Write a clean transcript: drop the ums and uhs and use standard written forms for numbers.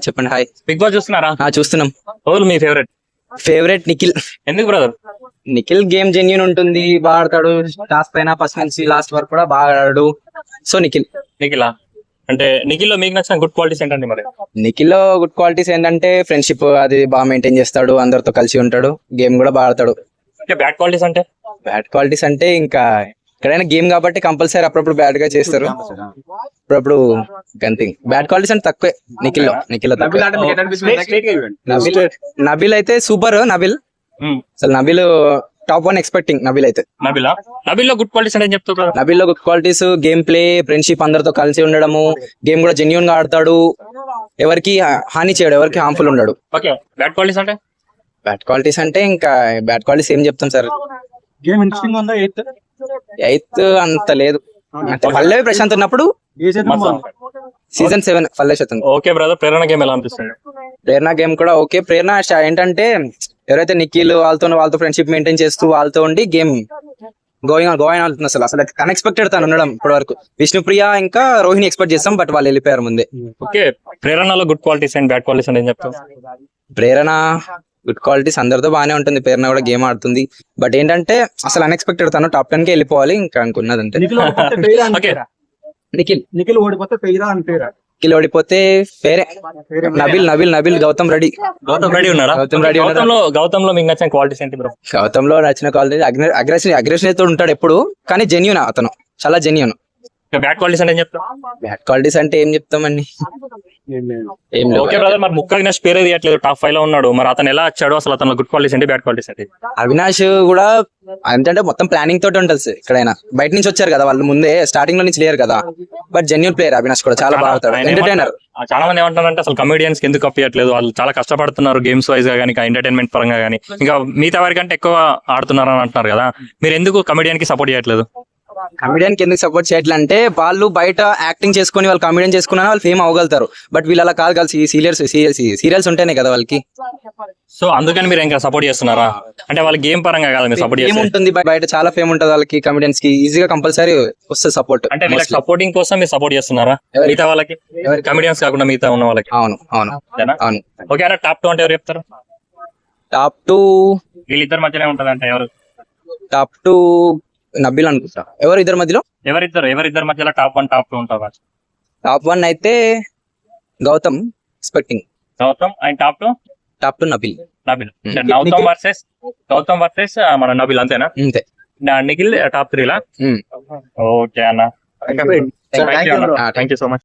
చెప్పండి. Hi. Big boss చూస్తున్నారా? చూస్తున్నాం. ఎవరు మీ ఫేవరెట్ నిఖిల్. ఎందుకు బ్రదర్? నిఖిల్ గేమ్ జెన్యూన్ ఉంటుంది, బాగా ఆడతాడు. టాస్క్ పైన ఫస్ట్ నుంచి లాస్ట్ వరకు కూడా బాగా ఆడాడు. సో నిఖిలా అంటే నిఖిల్లో మీకు నచ్చిన గుడ్ క్వాలిటీస్ ఏంటండి మరి? నిఖిల్లో గుడ్ క్వాలిటీస్ ఏంటంటే ఫ్రెండ్షిప్ అది బాగా మెయింటైన్ చేస్తాడు, అందరితో కలిసి ఉంటాడు, గేమ్ కూడా బాగా ఆడతాడు. బ్యాడ్ క్వాలిటీస్ అంటే? బ్యాడ్ క్వాలిటీస్ అంటే ఇంకా ఎక్కడైనా గేమ్ కాబట్టి కంపల్సరీ అప్పుడప్పుడు బ్యాడ్ గా చేస్తారు, అప్పుడప్పుడు గంతింగ్. బ్యాడ్ క్వాలిటీస్ అంటే తక్కువే నిఖిల్ నబిల్ అయితే సూపర్. అసలు నబిల్ టాప్ 1 ఎక్స్పెక్టింగ్. నబిల్లో గుడ్ క్వాలిటీస్ అంటే చెప్తారు. నబిల్లో good qualities game play, friendship, అందరితో కలిసి ఉండడము, గేమ్ కూడా జెన్యూన్ గా ఆడతాడు, ఎవరికి హాని చేయడు, ఎవరికి హార్మ్ఫుల్ ఉండడు. బ్యాడ్ క్వాలిటీస్ అంటే? బ్యాడ్ క్వాలిటీస్ అంటే ఇంకా బ్యాడ్ క్వాలిటీస్ ఏం చెప్తాం సార్. గేమ్ ఇంట్రెస్టింగ్ ఉందా? ఎయిత్ అంత లేదు. పల్లవి ప్రశాంత్ ఉన్నప్పుడు సీజన్ 7 పల్లవి శాంత్. ఓకే బ్రదర్, ప్రేరణ గేమ్ ఎలా అనిపిస్తుంది? ప్రేరణ గేమ్ కూడా ఓకే. ప్రేరణ ఏంటంటే ఎవరైతే నిఖిల్ వాళ్ళతో ఫ్రెండ్షిప్ మెయింటైన్ చేస్తూ వాళ్ళతో ఉండి గేమ్ గోయింగ్ అవుతుంది. అసలు అన్ఎక్స్పెక్టెడ్ తను ఉండడం ఇప్పటి వరకు. విష్ణుప్రియ ఇంకా రోహిణి ఎక్స్పెక్ట్ చేస్తాం, బట్ వాళ్ళు వెళ్ళిపోయారు ముందే. ఓకే, ప్రేరణలో good qualities and bad qualities అంటే ఏం చెప్తాం? ప్రేరణ గుడ్ క్వాలిటీస్ అందరితో బాగానే ఉంటుంది, ప్రేరణ కూడా గేమ్ ఆడుతుంది, బట్ ఏంటంటే అసలు అన్ఎక్స్పెక్టెడ్ తను టాప్ 10 కి వెళ్ళిపోవాలి ఇంకా అనుకున్నది అంతే. నిఖిల్ ఓడిపోతే ఫెయిరా అని పేరా? నిఖిల్ ఓడిపోతే ఫేరే. నబిల్ గౌతమ్ రెడ్డి ఉన్నారా? గౌతమ్ లో మీకు నచ్చిన క్వాలిటీస్ ఏంటి బ్రో? గౌతమ్ లో నచ్చిన క్వాలిటీ అగ్రెషన్ అయితే ఉంటాడు ఎప్పుడు, కానీ జెన్యూన్ అతను, చాలా జెన్యూన్. బ్యాడ్ క్వాలిటీస్ అంటే ఏం చెప్తాం? బ్యాడ్ క్వాలిటీస్ అంటే ఏం చెప్తామండి, ఏం లేదు. ఓకే బ్రదర్, మరి ముక్క అవినాష్ పేరే తీయట్లేదు, టాప్ 5 లో ఉన్నాడు, మరి అతను ఎలా వచ్చాడు? అసలు అతను గుడ్ క్వాలిటీస్ అంటే బ్యాడ్ క్వాలిటీస్ అంటే? అవినాష్ కూడా ఏంటంటే మొత్తం ప్లానింగ్ తోటి ఉంటుంది. ఎక్కడైనా బయట నుంచి వచ్చారు కదా వాళ్ళు, ముందే స్టార్టింగ్ లో నుంచి లేరు కదా, బట్ జెన్యూన్ ప్లేయర్ అవినాష్ కూడా చాలా బాగా ఆడతాడు, ఎంటర్టైనర్. చాలా మంది ఏమంటారంటే అసలు కమెడియన్స్ కి ఎందుకు కప్పియట్లేదు, వాళ్ళు చాలా కష్టపడుతున్నారు గేమ్స్ వైజ్ గా కానీ, ఎంటర్టైన్మెంట్ పరంగా కానీ, ఇంకా మిగతా వారి కంటే ఎక్కువ ఆడుతున్నారు అని అంటున్నారు కదా, మీరు ఎందుకు కమెడియన్ కి సపోర్ట్ చేయట్లేదు? కమెడియన్ కి ఎందుకు సపోర్ట్ చేయట్లంటే వాళ్ళు బయట యాక్టింగ్ చేసుకుని వాళ్ళు కమెడియన్ చేసుకున్నా వాళ్ళు ఫేమ్ అవ్వగలుగుతారు, బట్ వీళ్ళు అలా కాదు కలిసి సీరియల్స్ ఉంటేనే కదా వాళ్ళకి. సో అందుకని మీరు ఇంకా సపోర్ట్ చేస్తున్నారా? అంటే వాళ్ళ గేమ్ పరంగా కాదు మీరు సపోర్ట్ చేస్తారు. ఉంటుంది బయట చాలా ఫేమ్ ఉంటుంది వాళ్ళకి, కమెడియన్స్ కి ఈజీగా కంపల్సరీ వస్తుంది సపోర్ట్. అంటే వీళ్ళకి సపోర్టింగ్ కోసం మీరు సపోర్ట్ చేస్తున్నారా మిగతా వాళ్ళకి, కమెడియన్స్ కాకుండా మిగతా ఉన్న వాళ్ళకి? అవును. ఓకే అన్న, టాప్ 2 అంటే ఎవరు చెప్తారు? టాప్ 2 వీళ్ళిద్దరు మధ్యనే ఉంటది అంటే ఎవరు? టాప్ 2 నబిల్ అనుకుంటా. ఎవరిద్దరి మధ్యలో టాప్ 1 టాప్ 2 ఉంటారు? టాప్ 1 అయితే Gautam expecting. Gautam and top 2 Nabeel. Gautam versus మన నబిల్, అంతేనా? అంతే. నిఖిల్ టాప్ 3 లా? ఓకే అన్న, థ్యాంక్ యూ సో మచ్.